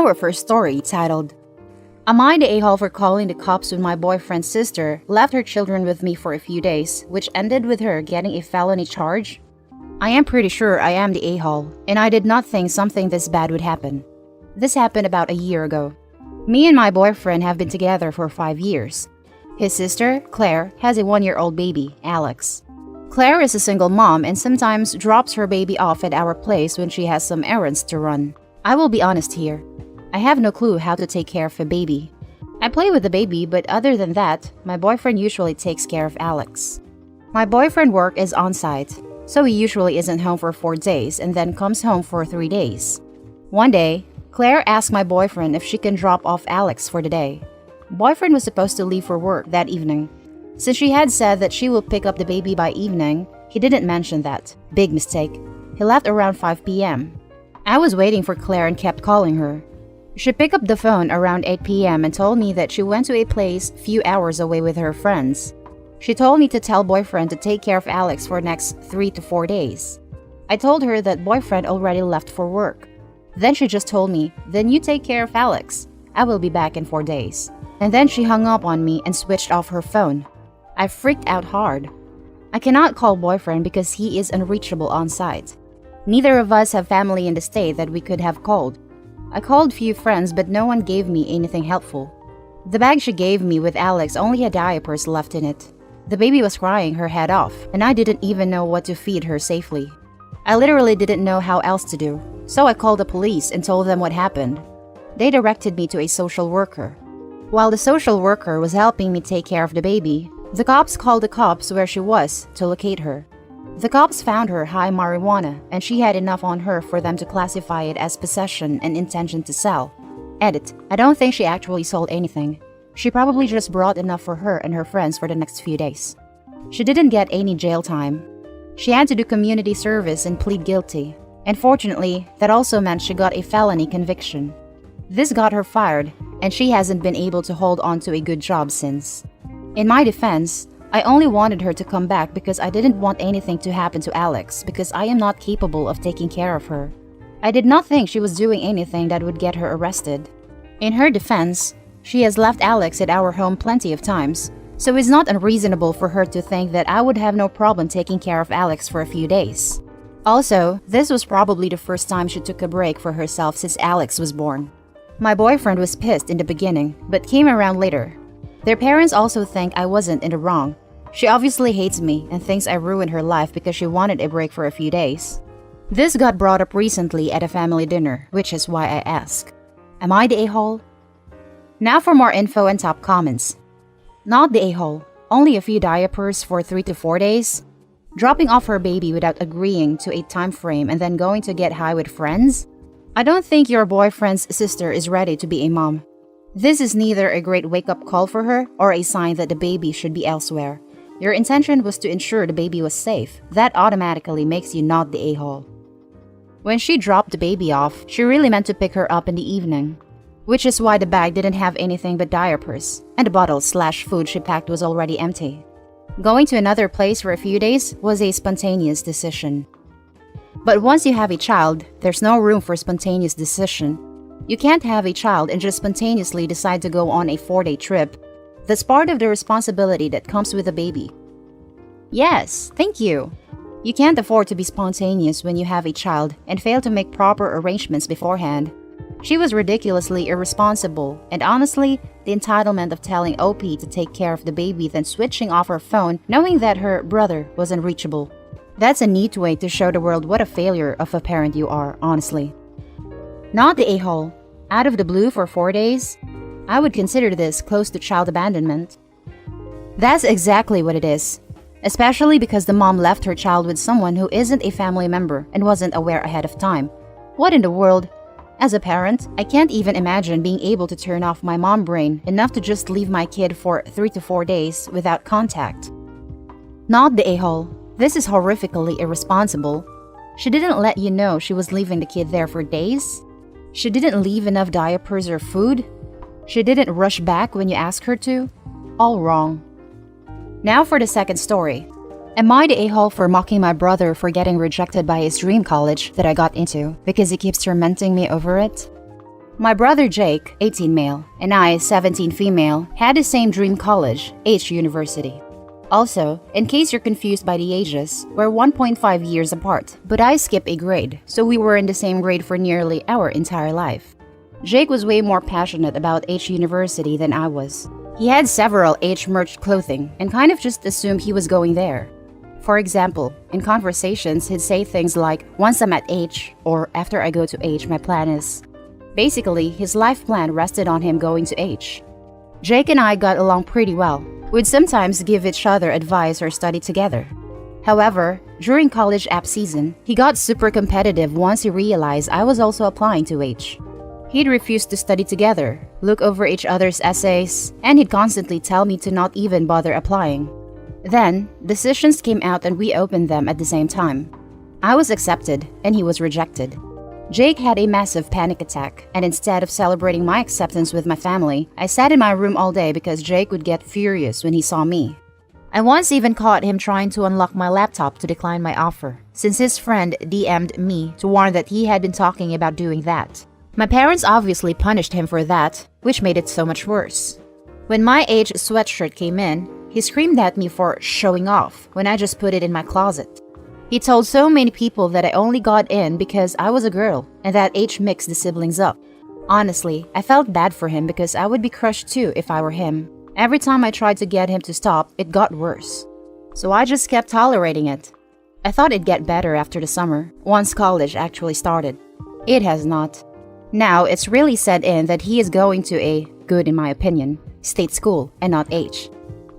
our first story, titled, Am I the a-hole for calling the cops when my boyfriend's sister left her children with me for a few days, which ended with her getting a felony charge? I am pretty sure I am the a-hole, and I did not think something this bad would happen. This happened about a year ago. Me and my boyfriend have been together for 5 years. His sister, Claire, has a 1-year-old baby, Alex. Claire is a single mom and sometimes drops her baby off at our place when she has some errands to run. I will be honest here. I have no clue how to take care of a baby. I play with the baby, but other than that, my boyfriend usually takes care of Alex. My boyfriend work is on-site, so he usually isn't home for 4 days and then comes home for 3 days. One day, Claire asked my boyfriend if she can drop off Alex for the day. Boyfriend was supposed to leave for work that evening. Since she had said that she will pick up the baby by evening, he didn't mention that. Big mistake. He left around 5 p.m. I was waiting for Claire and kept calling her. She picked up the phone around 8 p.m. and told me that she went to a place few hours away with her friends. She told me to tell boyfriend to take care of Alex for next 3 to 4 days. I told her that boyfriend already left for work. Then she just told me, then you take care of Alex. I will be back in 4 days. And then she hung up on me and switched off her phone. I freaked out hard. I cannot call boyfriend because he is unreachable on site. Neither of us have family in the state that we could have called. I called few friends but no one gave me anything helpful. The bag she gave me with Alex only had diapers left in it. The baby was crying her head off and I didn't even know what to feed her safely. I literally didn't know how else to do, so I called the police and told them what happened. They directed me to a social worker. While the social worker was helping me take care of the baby, the cops called the cops where she was to locate her. The cops found her high marijuana and she had enough on her for them to classify it as possession and intention to sell. Edit, I don't think she actually sold anything. She probably just brought enough for her and her friends for the next few days. She didn't get any jail time. She had to do community service and plead guilty. And fortunately, that also meant she got a felony conviction. This got her fired, and she hasn't been able to hold on to a good job since. In my defense, I only wanted her to come back because I didn't want anything to happen to Alex because I am not capable of taking care of her. I did not think she was doing anything that would get her arrested. In her defense, she has left Alex at our home plenty of times, so it's not unreasonable for her to think that I would have no problem taking care of Alex for a few days. Also, this was probably the first time she took a break for herself since Alex was born. My boyfriend was pissed in the beginning, but came around later. Their parents also think I wasn't in the wrong. She obviously hates me and thinks I ruined her life because she wanted a break for a few days. This got brought up recently at a family dinner, which is why I ask, am I the a-hole? Now for more info and top comments. Not the a-hole. Only a few diapers for 3 to 4 days? Dropping off her baby without agreeing to a time frame and then going to get high with friends? I don't think your boyfriend's sister is ready to be a mom. This is neither a great wake-up call for her or a sign that the baby should be elsewhere. Your intention was to ensure the baby was safe. That automatically makes you not the a-hole. When she dropped the baby off, she really meant to pick her up in the evening, which is why the bag didn't have anything but diapers, and the bottle/food she packed was already empty. Going to another place for a few days was a spontaneous decision. But once you have a child, there's no room for spontaneous decision. You can't have a child and just spontaneously decide to go on a 4-day trip. That's part of the responsibility that comes with a baby. Yes, thank you. You can't afford to be spontaneous when you have a child and fail to make proper arrangements beforehand. She was ridiculously irresponsible, and honestly, the entitlement of telling OP to take care of the baby then switching off her phone knowing that her brother was unreachable. That's a neat way to show the world what a failure of a parent you are, honestly. Not the a-hole. Out of the blue for 4 days? I would consider this close to child abandonment. That's exactly what it is. Especially because the mom left her child with someone who isn't a family member and wasn't aware ahead of time. What in the world? As a parent, I can't even imagine being able to turn off my mom brain enough to just leave my kid for 3 to 4 days without contact. Not the a-hole. This is horrifically irresponsible. She didn't let you know she was leaving the kid there for days? She didn't leave enough diapers or food? She didn't rush back when you asked her to? All wrong. Now for the second story. Am I the a-hole for mocking my brother for getting rejected by his dream college that I got into because he keeps tormenting me over it? My brother Jake, 18 male, and I, 17 female, had the same dream college, H University. Also, in case you're confused by the ages, we're 1.5 years apart, but I skipped a grade, so we were in the same grade for nearly our entire life. Jake was way more passionate about H University than I was. He had several H merch clothing and kind of just assumed he was going there. For example, in conversations, he'd say things like, "Once I'm at H," or "After I go to H, my plan is." Basically, his life plan rested on him going to H. Jake and I got along pretty well. We'd sometimes give each other advice or study together. However, during college app season, he got super competitive once he realized I was also applying to H. He'd refuse to study together, look over each other's essays, and he'd constantly tell me to not even bother applying. Then, decisions came out and we opened them at the same time. I was accepted, and he was rejected. Jake had a massive panic attack, and instead of celebrating my acceptance with my family, I sat in my room all day because Jake would get furious when he saw me. I once even caught him trying to unlock my laptop to decline my offer, since his friend DM'd me to warn that he had been talking about doing that. My parents obviously punished him for that, which made it so much worse. When my H sweatshirt came in, he screamed at me for showing off when I just put it in my closet. He told so many people that I only got in because I was a girl and that H mixed the siblings up. Honestly, I felt bad for him because I would be crushed too if I were him. Every time I tried to get him to stop, it got worse. So I just kept tolerating it. I thought it'd get better after the summer, once college actually started. It has not. Now it's really set in that he is going to a, good in my opinion, state school and not H.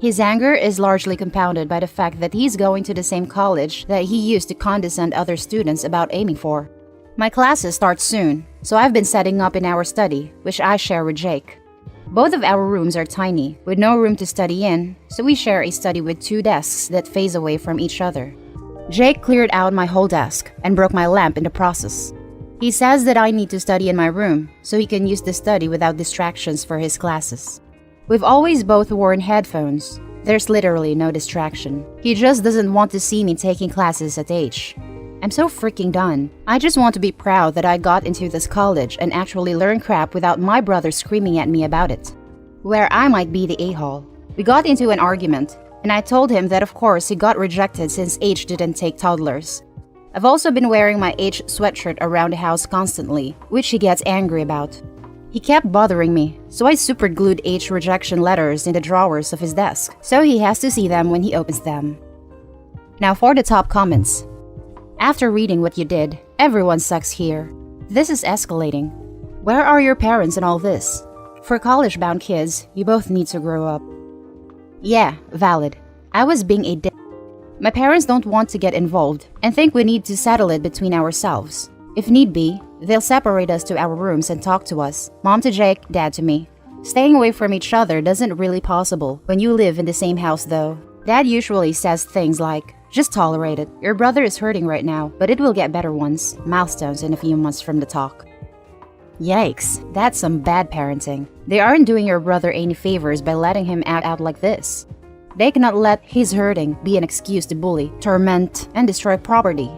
His anger is largely compounded by the fact that he's going to the same college that he used to condescend other students about aiming for. My classes start soon, so I've been setting up in our study, which I share with Jake. Both of our rooms are tiny, with no room to study in, so we share a study with 2 desks that face away from each other. Jake cleared out my whole desk and broke my lamp in the process. He says that I need to study in my room, so he can use the study without distractions for his classes. We've always both worn headphones. There's literally no distraction. He just doesn't want to see me taking classes at H. I'm so freaking done. I just want to be proud that I got into this college and actually learn crap without my brother screaming at me about it. Where I might be the a-hole. We got into an argument, and I told him that of course he got rejected since H didn't take toddlers. I've also been wearing my H sweatshirt around the house constantly, which he gets angry about. He kept bothering me, so I superglued H rejection letters in the drawers of his desk, so he has to see them when he opens them. Now for the top comments. After reading what you did, everyone sucks here. This is escalating. Where are your parents in all this? For college-bound kids, you both need to grow up. Yeah, valid. I was being a dick. My parents don't want to get involved and think we need to settle it between ourselves. If need be, they'll separate us to our rooms and talk to us, mom to Jake, dad to me. Staying away from each other doesn't really possible when you live in the same house though. Dad usually says things like, "Just tolerate it. Your brother is hurting right now, but it will get better once. Milestones in a few months from the talk." Yikes, that's some bad parenting. They aren't doing your brother any favors by letting him act out like this. They cannot let "he's hurting" be an excuse to bully, torment, and destroy property.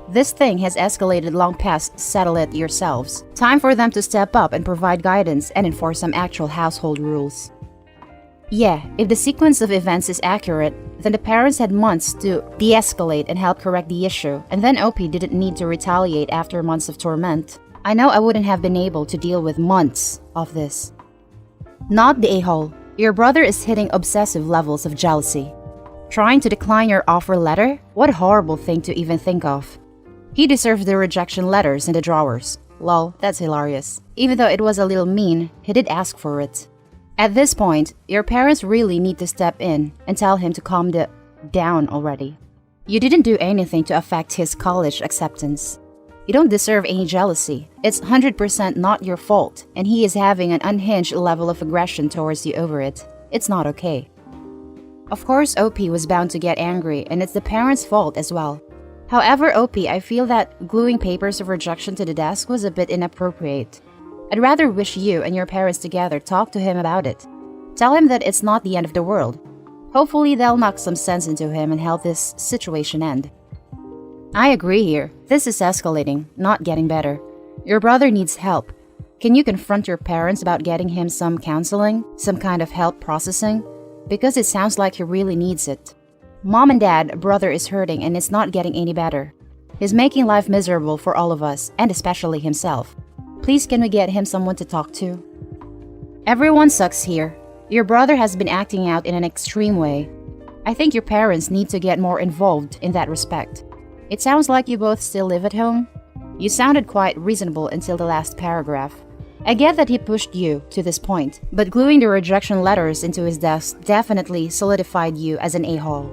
This thing has escalated long past settle it yourselves. Time for them to step up and provide guidance and enforce some actual household rules. Yeah, if the sequence of events is accurate, then the parents had months to de-escalate and help correct the issue, and then OP didn't need to retaliate after months of torment. I know I wouldn't have been able to deal with months of this. Not the a-hole. Your brother is hitting obsessive levels of jealousy. Trying to decline your offer letter? What a horrible thing to even think of. He deserves the rejection letters in the drawers. Lol, that's hilarious. Even though it was a little mean, he did ask for it. At this point, your parents really need to step in and tell him to calm down already. You didn't do anything to affect his college acceptance. You don't deserve any jealousy. It's 100% not your fault, and he is having an unhinged level of aggression towards you over it. It's not okay. Of course, OP was bound to get angry, and it's the parents' fault as well. However, OP, I feel that gluing papers of rejection to the desk was a bit inappropriate. I'd rather wish you and your parents together talk to him about it. Tell him that it's not the end of the world. Hopefully they'll knock some sense into him and help this situation end. I agree here. This is escalating, not getting better. Your brother needs help. Can you confront your parents about getting him some counseling, some kind of help processing? Because it sounds like he really needs it. Mom and dad, brother is hurting and it's not getting any better. He's making life miserable for all of us, and especially himself. Please can we get him someone to talk to? Everyone sucks here. Your brother has been acting out in an extreme way. I think your parents need to get more involved in that respect. It sounds like you both still live at home. You sounded quite reasonable until the last paragraph. I get that he pushed you to this point, but gluing the rejection letters into his desk definitely solidified you as an a-hole.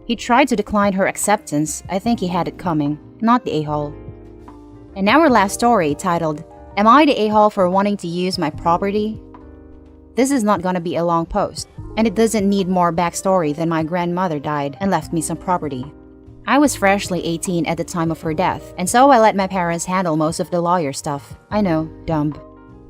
He tried to decline her acceptance. I think he had it coming, not the a-hole. And now our last story, titled, Am I the a-hole for wanting to use my property? This is not gonna be a long post, and it doesn't need more backstory than my grandmother died and left me some property. I was freshly 18 at the time of her death, and so I let my parents handle most of the lawyer stuff. I know, dumb.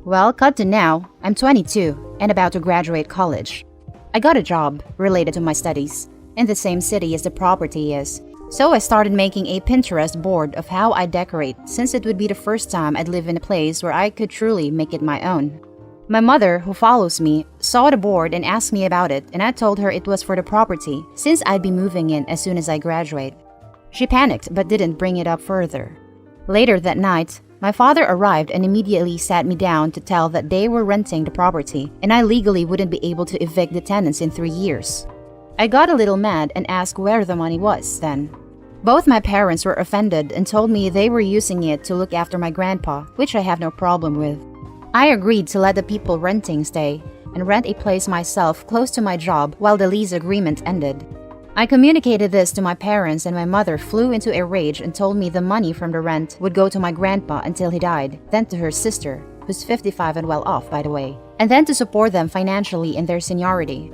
Well, cut to now, I'm 22 and about to graduate college. I got a job related to my studies in the same city as the property is. So I started making a Pinterest board of how I decorate, since it would be the first time I'd live in a place where I could truly make it my own. My mother, who follows me, saw the board and asked me about it, and I told her it was for the property, since I'd be moving in as soon as I graduate. She panicked but didn't bring it up further. Later that night, my father arrived and immediately sat me down to tell that they were renting the property, and I legally wouldn't be able to evict the tenants in 3 years. I got a little mad and asked where the money was then. Both my parents were offended and told me they were using it to look after my grandpa, which I have no problem with. I agreed to let the people renting stay and rent a place myself close to my job while the lease agreement ended. I communicated this to my parents, and my mother flew into a rage and told me the money from the rent would go to my grandpa until he died, then to her sister, who's 55 and well off by the way, and then to support them financially in their seniority.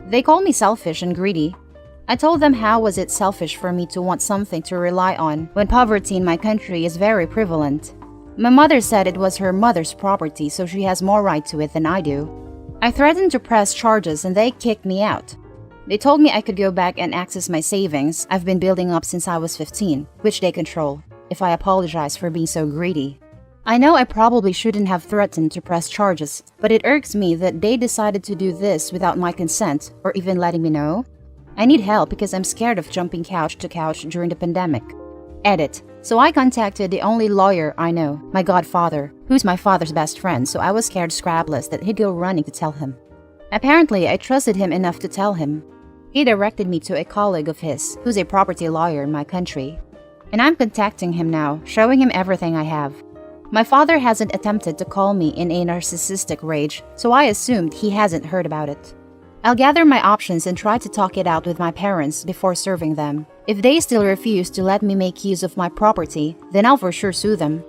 They called me selfish and greedy. I told them how was it selfish for me to want something to rely on when poverty in my country is very prevalent. My mother said it was her mother's property, so she has more right to it than I do. I threatened to press charges and they kicked me out. They told me I could go back and access my savings I've been building up since I was 15, which they control, if I apologize for being so greedy. I know I probably shouldn't have threatened to press charges, but it irks me that they decided to do this without my consent or even letting me know. I need help because I'm scared of jumping couch to couch during the pandemic. Edit. So I contacted the only lawyer I know, my godfather, who's my father's best friend, so I was scared scrapless that he'd go running to tell him. Apparently, I trusted him enough to tell him. He directed me to a colleague of his, who's a property lawyer in my country. And I'm contacting him now, showing him everything I have. My father hasn't attempted to call me in a narcissistic rage, so I assumed he hasn't heard about it. I'll gather my options and try to talk it out with my parents before serving them. If they still refuse to let me make use of my property, then I'll for sure sue them.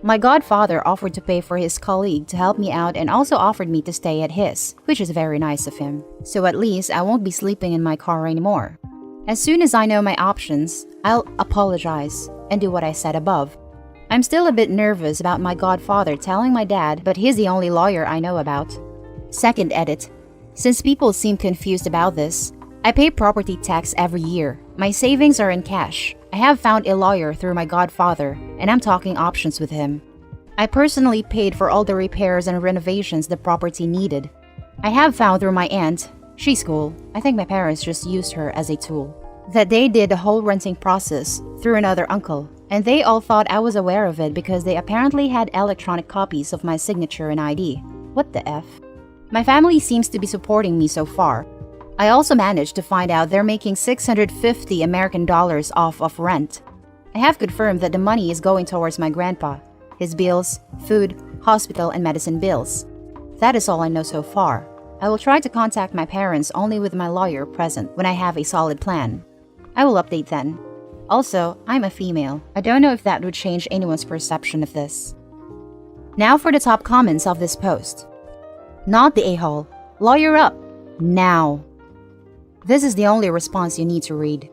My godfather offered to pay for his colleague to help me out and also offered me to stay at his, which is very nice of him. So at least I won't be sleeping in my car anymore. As soon as I know my options, I'll apologize and do what I said above. I'm still a bit nervous about my godfather telling my dad, but he's the only lawyer I know about. Second edit. Since people seem confused about this, I pay property tax every year. My savings are in cash. I have found a lawyer through my godfather, and I'm talking options with him. I personally paid for all the repairs and renovations the property needed. I have found through my aunt, she's cool, I think my parents just used her as a tool, that they did the whole renting process through another uncle, and they all thought I was aware of it because they apparently had electronic copies of my signature and ID. What the F? My family seems to be supporting me so far. I also managed to find out they're making $650 American off of rent. I have confirmed that the money is going towards my grandpa, his bills, food, hospital, and medicine bills. That is all I know so far. I will try to contact my parents only with my lawyer present when I have a solid plan. I will update then. Also, I'm a female. I don't know if that would change anyone's perception of this. Now for the top comments of this post. Not the a-hole. Lawyer up. Now. This is the only response you need to read.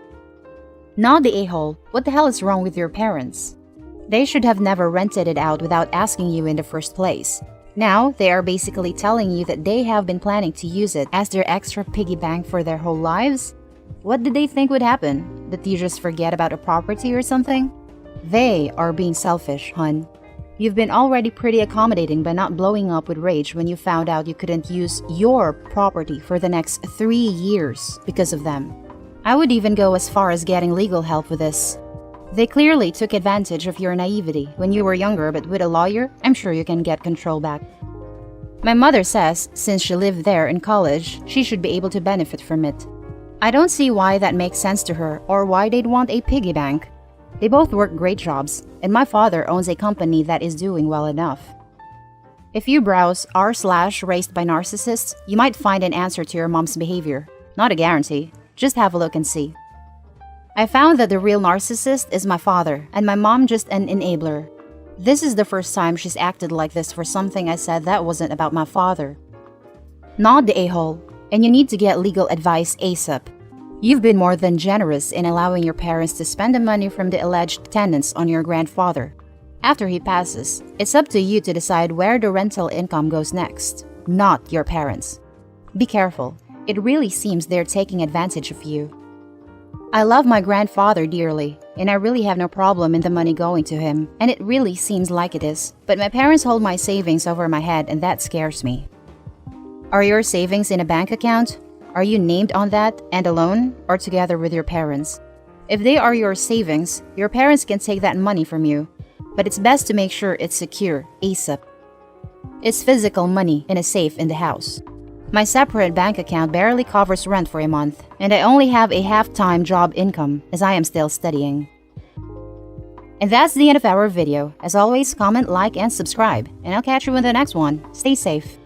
Not the a-hole. What the hell is wrong with your parents? They should have never rented it out without asking you in the first place. Now, they are basically telling you that they have been planning to use it as their extra piggy bank for their whole lives? What did they think would happen? That you just forget about a property or something? They are being selfish, hun. You've been already pretty accommodating by not blowing up with rage when you found out you couldn't use your property for the next 3 years because of them. I would even go as far as getting legal help with this. They clearly took advantage of your naivety when you were younger, but with a lawyer, I'm sure you can get control back. My mother says since she lived there in college, she should be able to benefit from it. I don't see why that makes sense to her or why they'd want a piggy bank. They both work great jobs, and my father owns a company that is doing well enough. If you browse r/raised by narcissists, you might find an answer to your mom's behavior. Not a guarantee, just have a look and see. I found that the real narcissist is my father, and my mom just an enabler. This is the first time she's acted like this for something I said that wasn't about my father. Not the a-hole, and you need to get legal advice ASAP. You've been more than generous in allowing your parents to spend the money from the alleged tenants on your grandfather. After he passes, it's up to you to decide where the rental income goes next, not your parents. Be careful, it really seems they're taking advantage of you. I love my grandfather dearly, and I really have no problem in the money going to him, and it really seems like it is, but my parents hold my savings over my head and that scares me. Are your savings in a bank account? Are you named on that and alone or together with your parents? If they are your savings, your parents can take that money from you, but it's best to make sure it's secure ASAP. It's physical money in a safe in the house. My separate bank account barely covers rent for a month, and I only have a half-time job income as I am still studying. And that's the end of our video. As always, comment, like, and subscribe, and I'll catch you in the next one. Stay safe.